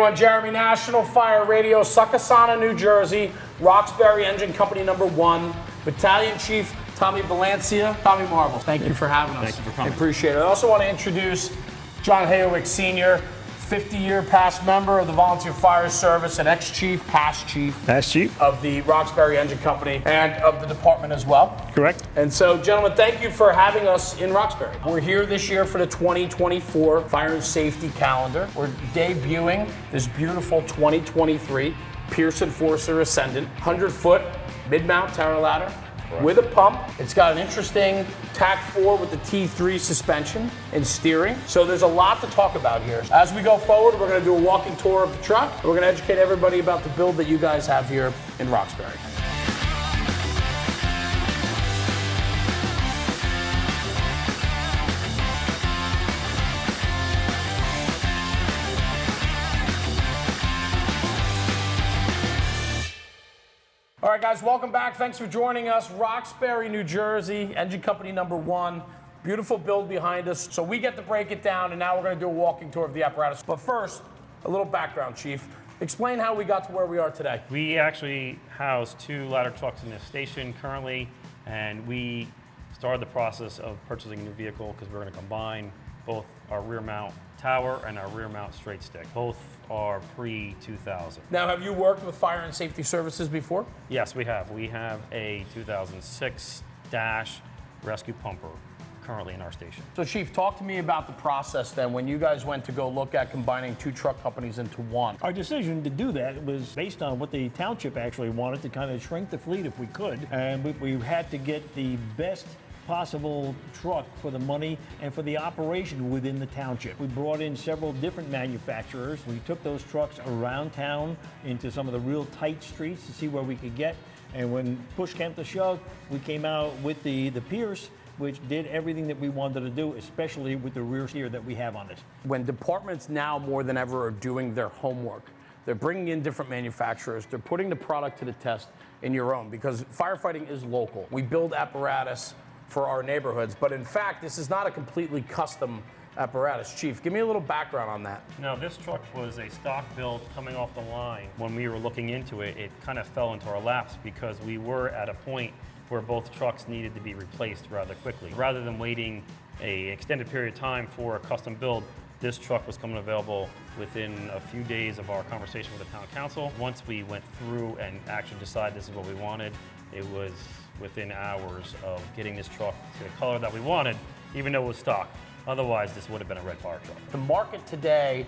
everyone. Jeremy, National Fire Radio, Succasunna, New Jersey, Roxbury Engine Company #1, Battalion Chief Tommy Bilancia, Tommy Marbles. Thank you for having us. Thank you for coming. I appreciate it. I also want to introduce John Hayowyk, Sr., 50-year past member of the Volunteer Fire Service and ex-chief, past chief of the Roxbury Engine Company and of the department as well. Correct. And so, gentlemen, thank you for having us in Roxbury. We're here this year for the 2024 Fire and Safety Calendar. We're debuting this beautiful 2023 Pierce Mfg Ascendant 100-foot Midmount Tower Ladder. Correct. With a pump. It's got an interesting TAC 4 with the T3 suspension and steering. So there's a lot to talk about here. As we go forward, we're going to do a walking tour of the truck. We're going to educate everybody about the build that you guys have here in Roxbury. All right, guys, welcome back. Thanks for joining us. Roxbury, New Jersey, Engine Company #1. Beautiful build behind us. So we get to break it down, and now we're going to do a walking tour of the apparatus. But first, a little background, Chief. Explain how we got to where we are today. We actually house 2 ladder trucks in this station currently, and we started the process of purchasing a new vehicle because we're going to combine both our rear mount tower and our rear mount straight stick. Both are pre-2000. Now, have you worked with Fire and Safety Services before? Yes, we have. We have a 2006 Dash rescue pumper currently in our station. So, Chief, talk to me about the process then when you guys went to go look at combining 2 truck companies into one. Our decision to do that was based on what the township actually wanted, to kind of shrink the fleet if we could. And we had to get the best possible truck for the money and for the operation within the township. We brought in several different manufacturers. We took those trucks around town into some of the real tight streets to see where we could get. And when push came to shove, we came out with the Pierce, which did everything that we wanted to do, especially with the rear steer that we have on it. When departments now more than ever are doing their homework, they're bringing in different manufacturers, they're putting the product to the test in your own, because firefighting is local. We build apparatus for our neighborhoods, but in fact, this is not a completely custom apparatus. Chief, give me a little background on that. Now, this truck was a stock build coming off the line. When we were looking into it, it kind of fell into our laps because we were at a point where both trucks needed to be replaced rather quickly. Rather than waiting an extended period of time for a custom build, this truck was coming available within a few days of our conversation with the town council. Once we went through and actually decided this is what we wanted, it was within hours of getting this truck to the color that we wanted, even though it was stock. Otherwise, this would have been a red fire truck. The market today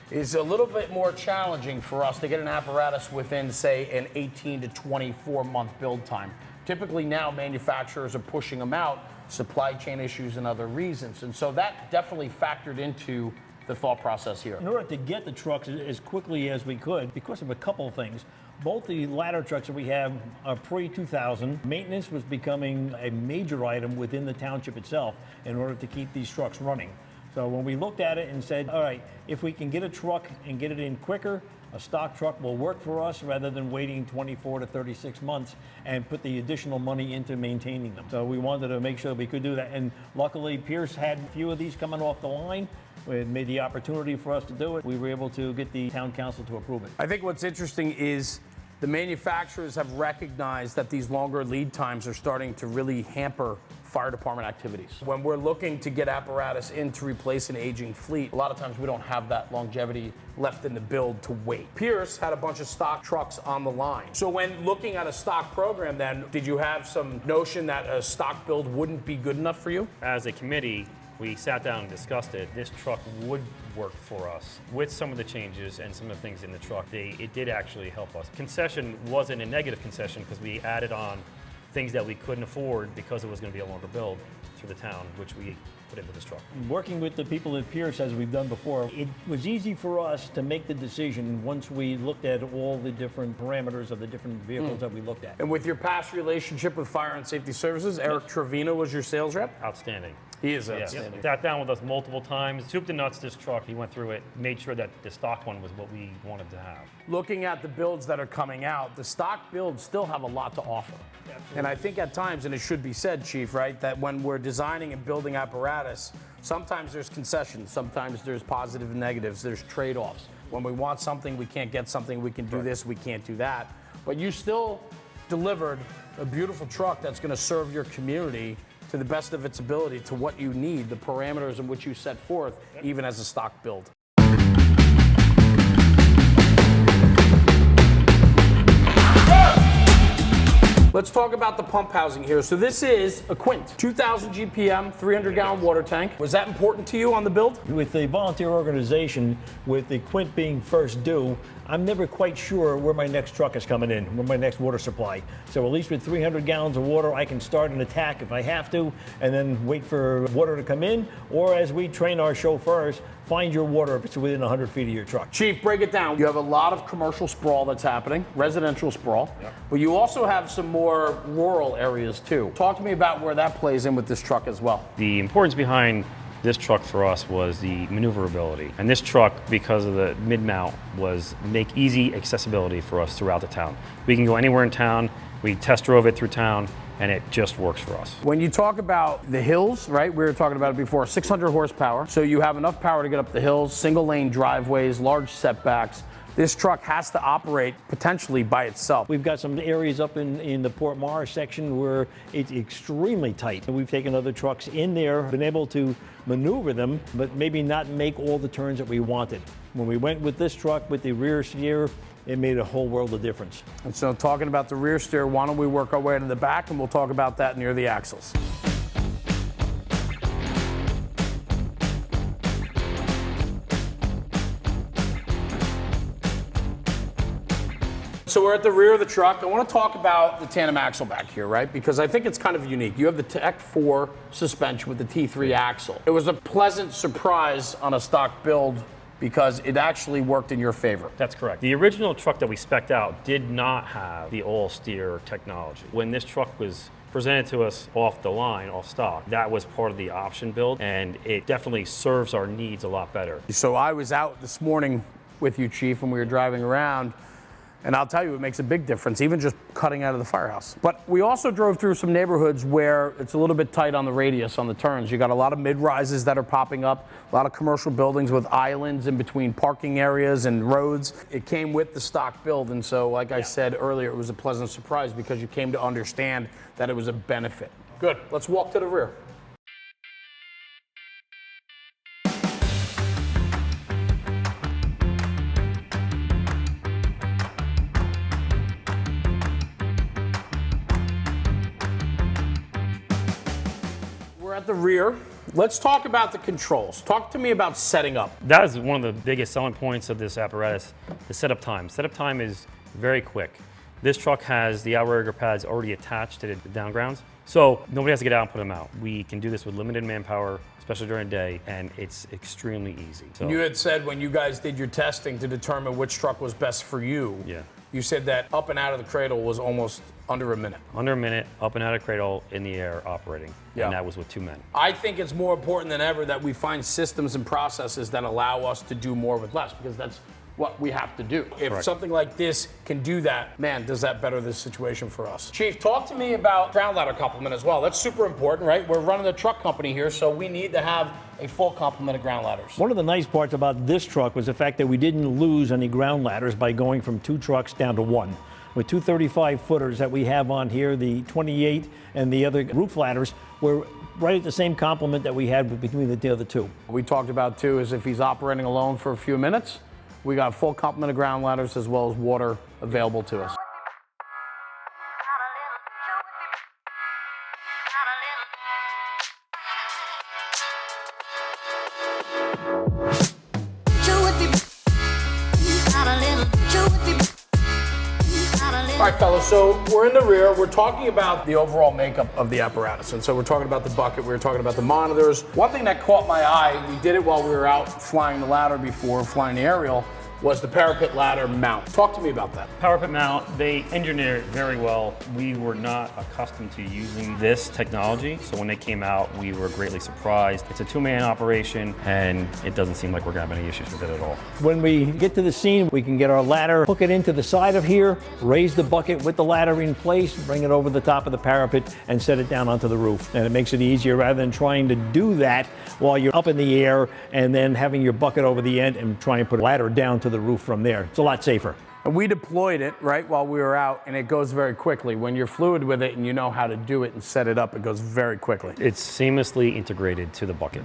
is a little bit more challenging for us to get an apparatus within, say, an 18 to 24 month build time. Typically now, manufacturers are pushing them out, supply chain issues and other reasons. And so that definitely factored into the thought process here. In order to get the trucks as quickly as we could, because of a couple of things, both the ladder trucks that we have are pre-2000. Maintenance was becoming a major item within the township itself in order to keep these trucks running. So when we looked at it and said, all right, if we can get a truck and get it in quicker, a stock truck will work for us rather than waiting 24 to 36 months and put the additional money into maintaining them. So we wanted to make sure we could do that. And luckily, Pierce had a few of these coming off the line. It made the opportunity for us to do it. We were able to get the town council to approve it. I think what's interesting is the manufacturers have recognized that these longer lead times are starting to really hamper fire department activities. When we're looking to get apparatus in to replace an aging fleet, a lot of times we don't have that longevity left in the build to wait. Pierce had a bunch of stock trucks on the line. So when looking at a stock program then, did you have some notion that a stock build wouldn't be good enough for you? As a committee, we sat down and discussed it. This truck would work for us. With some of the changes and some of the things in the truck, it did actually help us. Concession wasn't a negative concession because we added on things that we couldn't afford because it was going to be a longer build through the town, which we put into this truck. Working with the people at Pierce, as we've done before, it was easy for us to make the decision once we looked at all the different parameters of the different vehicles that we looked at. And with your past relationship with Fire and Safety Services, Eric Trevino was your sales rep? Outstanding. He is outstanding. Yeah. Sat down with us multiple times, soup to nuts this truck. He went through it, made sure that the stock one was what we wanted to have. Looking at the builds that are coming out, the stock builds still have a lot to offer. Absolutely. And I think at times, and it should be said, Chief, right, that when we're designing and building apparatus, sometimes there's concessions, sometimes there's positive and negatives, there's trade-offs. When we want something, we can't get something, we can do this, we can't do that. But you still delivered a beautiful truck that's gonna serve your community to the best of its ability, to what you need, the parameters in which you set forth, even as a stock build. Let's talk about the pump housing here. So this is a Quint, 2,000 GPM, 300-gallon water tank. Was that important to you on the build? With the volunteer organization, with the Quint being first due, I'm never quite sure where my next truck is coming in, where my next water supply. So at least with 300 gallons of water, I can start an attack if I have to, and then wait for water to come in, or as we train our chauffeurs, find your water if it's within 100 feet of your truck. Chief, break it down. You have a lot of commercial sprawl that's happening, residential sprawl, but you also have some more rural areas too. Talk to me about where that plays in with this truck as well. The importance behind this truck for us was the maneuverability. And this truck, because of the mid-mount, was make easy accessibility for us throughout the town. We can go anywhere in town, we test drove it through town, and it just works for us. When you talk about the hills, right, we were talking about it before, 600 horsepower, so you have enough power to get up the hills, single lane driveways, large setbacks. This truck has to operate potentially by itself. We've got some areas up in the Port Mars section where it's extremely tight. We've taken other trucks in there, been able to maneuver them, but maybe not make all the turns that we wanted. When we went with this truck with the rear steer, it made a whole world of difference. And so talking about the rear steer, why don't we work our way to the back and we'll talk about that near the axles. So we're at the rear of the truck. I want to talk about the tandem axle back here, right? Because I think it's kind of unique. You have the Tech 4 suspension with the T3 axle. It was a pleasant surprise on a stock build because it actually worked in your favor. That's correct. The original truck that we spec'd out did not have the all steer technology. When this truck was presented to us off the line, off stock, that was part of the option build, and it definitely serves our needs a lot better. So I was out this morning with you, Chief, when we were driving around, and I'll tell you, it makes a big difference, even just cutting out of the firehouse. But we also drove through some neighborhoods where it's a little bit tight on the radius, on the turns. You got a lot of mid-rises that are popping up, a lot of commercial buildings with islands in between parking areas and roads. It came with the stock build, and so like I said earlier, it was a pleasant surprise because you came to understand that it was a benefit. Good, let's walk to the rear. At the rear, let's talk about the controls. Talk to me about setting up. That is one of the biggest selling points of this apparatus, the setup time. Setup time is very quick. This truck has the outrigger pads already attached to the down grounds, so nobody has to get out and put them out. We can do this with limited manpower, especially during the day, and it's extremely easy. So, you had said when you guys did your testing to determine which truck was best for you, you said that up and out of the cradle was almost under a minute. Under a minute, up and out of cradle, in the air, operating. And that was with 2 men. I think it's more important than ever that we find systems and processes that allow us to do more with less, because that's what we have to do. If something like this can do that, man, does that better this situation for us. Chief, talk to me about ground ladder complement as well. That's super important, right? We're running a truck company here, so we need to have a full complement of ground ladders. One of the nice parts about this truck was the fact that we didn't lose any ground ladders by going from 2 trucks down to 1. With 2 35-footers that we have on here, the 28 and the other roof ladders were right at the same complement that we had between the other 2. We talked about too is if he's operating alone for a few minutes, we got a full complement of ground ladders as well as water available to us. All right, fellas, so we're in the rear. We're talking about the overall makeup of the apparatus. And so we're talking about the bucket, we were talking about the monitors. One thing that caught my eye, we did it while we were out flying the ladder before, flying the aerial, was the parapet ladder mount. Talk to me about that. Parapet mount, they engineered it very well. We were not accustomed to using this technology, so when they came out, we were greatly surprised. It's a 2-man operation, and it doesn't seem like we're gonna have any issues with it at all. When we get to the scene, we can get our ladder, hook it into the side of here, raise the bucket with the ladder in place, bring it over the top of the parapet, and set it down onto the roof. And it makes it easier rather than trying to do that while you're up in the air and then having your bucket over the end and try and put a ladder down to the roof from there. It's a lot safer. And we deployed it right while we were out, and it goes very quickly. When you're fluid with it and you know how to do it and set it up, it goes very quickly. It's seamlessly integrated to the bucket.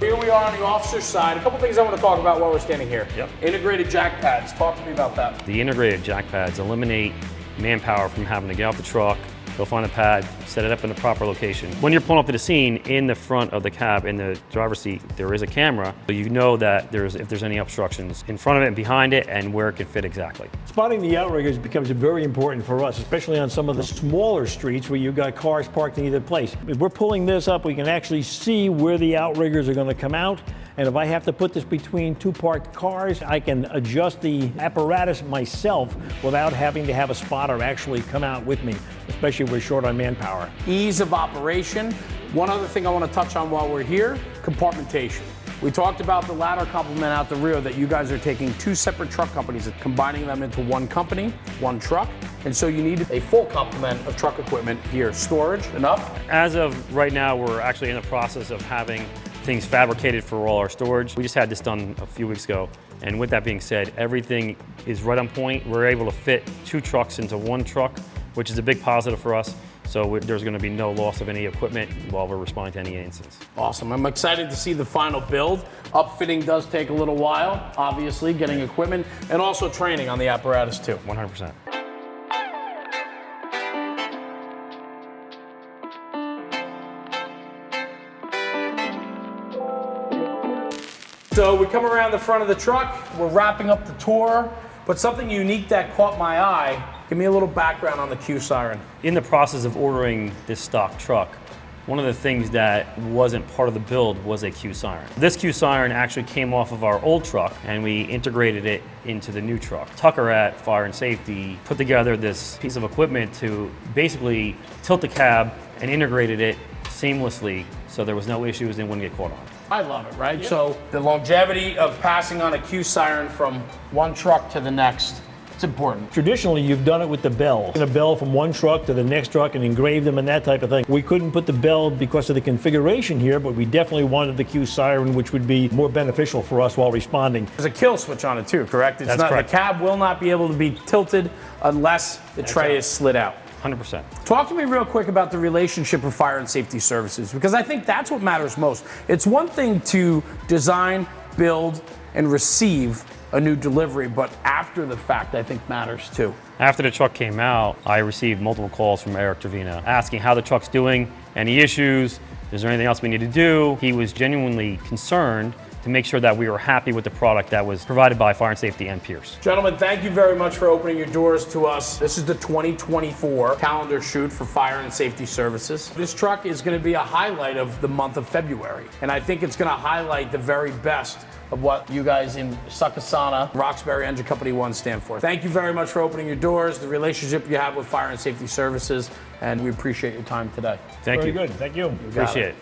Here we are on the officer's side. A couple things I want to talk about while we're standing here. Yep. Integrated jack pads. Talk to me about that. The integrated jack pads eliminate manpower from having to get out the truck, go find a pad, set it up in the proper location. When you're pulling up to the scene, in the front of the cab, in the driver's seat, there is a camera, so you know that if there's any obstructions in front of it and behind it and where it can fit exactly. Spotting the outriggers becomes very important for us, especially on some of the smaller streets where you've got cars parked in either place. If we're pulling this up, we can actually see where the outriggers are going to come out. And if I have to put this between two parked cars, I can adjust the apparatus myself without having to have a spotter actually come out with me, especially if we're short on manpower. Ease of operation. One other thing I want to touch on while we're here, compartmentation. We talked about the ladder complement out the rear, that you guys are taking two separate truck companies and combining them into one company, one truck. And so you need a full complement of truck equipment here. Storage, enough? As of right now, we're actually in the process of having things fabricated for all our storage. We just had this done a few weeks ago. And with that being said, everything is right on point. We're able to fit two trucks into one truck, which is a big positive for us. So there's going to be no loss of any equipment while we're responding to any incidents. Awesome. I'm excited to see the final build. Upfitting does take a little while, obviously, getting equipment, and also training on the apparatus too. 100%. So we come around the front of the truck, we're wrapping up the tour, but something unique that caught my eye, give me a little background on the Q siren. In the process of ordering this stock truck, one of the things that wasn't part of the build was a Q siren. This Q siren actually came off of our old truck and we integrated it into the new truck. Tucker at Fire and Safety put together this piece of equipment to basically tilt the cab and integrated it seamlessly so there was no issues and it wouldn't get caught on. I love it, right? Yep. So the longevity of passing on a Q siren from one truck to the next, it's important. Traditionally, you've done it with the bell. A bell from one truck to the next truck and engrave them and that type of thing. We couldn't put the bell because of the configuration here, but we definitely wanted the Q siren, which would be more beneficial for us while responding. There's a kill switch on it too, correct? That's correct. The cab will not be able to be tilted unless the tray is slid out. 100%. Talk to me real quick about the relationship of Fire and Safety Services, because I think that's what matters most. It's one thing to design, build, and receive a new delivery, but after the fact, I think matters too. After the truck came out, I received multiple calls from Eric Trevina asking how the truck's doing, any issues, is there anything else we need to do? He was genuinely concerned to make sure that we were happy with the product that was provided by Fire and Safety and Pierce. Gentlemen, thank you very much for opening your doors to us. This is the 2024 calendar shoot for Fire and Safety Services. This truck is going to be a highlight of the month of February, and I think it's going to highlight the very best of what you guys in Succasunna, Roxbury Engine Company 1 stand for. Thank you very much for opening your doors, the relationship you have with Fire and Safety Services, and we appreciate your time today. Thank you. Very good. Thank you. Appreciate it.